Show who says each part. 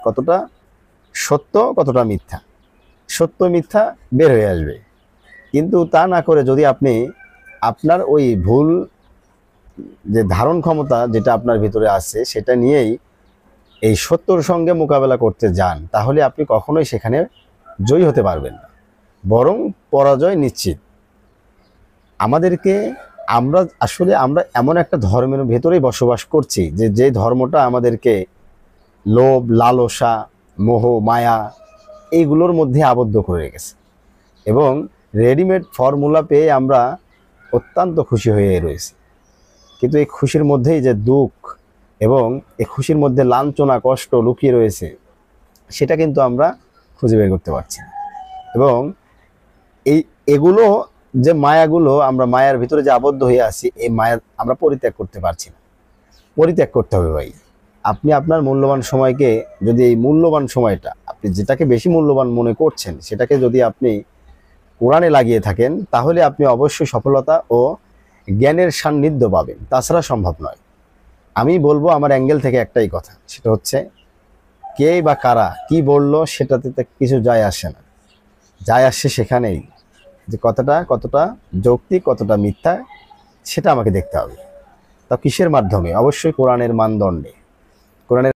Speaker 1: কতটা সত্য কতটা মিথ্যা, সত্য মিথ্যা বের হয়ে আসবে। কিন্তু তা না করে যদি আপনি আপনার ওই ভুল যে ধারণ ক্ষমতা যেটা আপনার ভিতরে আছে সেটা নিয়েই এই সত্যর সঙ্গে মোকাবেলা করতে যান, তাহলে আপনি কখনোই সেখানে জয়ী হতে পারবেন না, বরং পরাজয় নিশ্চিত। আমাদেরকে আমরা এমন একটা ধর্মের ভেতরেই বসবাস করছি যে ধর্মটা আমাদেরকে লোভ, লালসা, মোহ, মায়া এইগুলোর মধ্যে আবদ্ধ করে রেখেছে, এবং রেডিমেড ফর্মুলা পেয়ে আমরা অত্যন্ত খুশি হয়ে রয়েছি। কিন্তু এই খুশির মধ্যেই যে দুঃখ এবং এই খুশির মধ্যে লাঞ্ছনা, কষ্ট লুকিয়ে রয়েছে, সেটা কিন্তু আমরা খুঁজে বের করতে পারছি না। এবং এগুলো যে মায়াগুলো, আমরা মায়ার ভিতরে যে আবদ্ধ হয়ে আছি, এই মায়া আমরা পরিত্যাগ করতে পারছি না। পরিত্যাগ করতে হবে ভাই। আপনি আপনার মূল্যবান সময়কে, যদি এই মূল্যবান সময়টা আপনি যেটাকে বেশি মূল্যবান মনে করছেন সেটাকে যদি আপনি কোরআনে লাগিয়ে থাকেন, তাহলে আপনি অবশ্যই সফলতা ও জ্ঞানের সান্নিধ্য পাবেন, তাছাড়া সম্ভব নয়। আমি বলবো আমার অ্যাঙ্গেল থেকে একটাই কথা, সেটা হচ্ছে কে বা কারা কি বললো সেটাতে কিছু যায় আসে না। যায় আসে সেখানেই যে কতটা যৌক্তিক, কতটা মিথ্যা, সেটা আমাকে দেখতে হবে। তা কিসের মাধ্যমে? অবশ্যই কোরআনের মানদণ্ডে। কোরআনের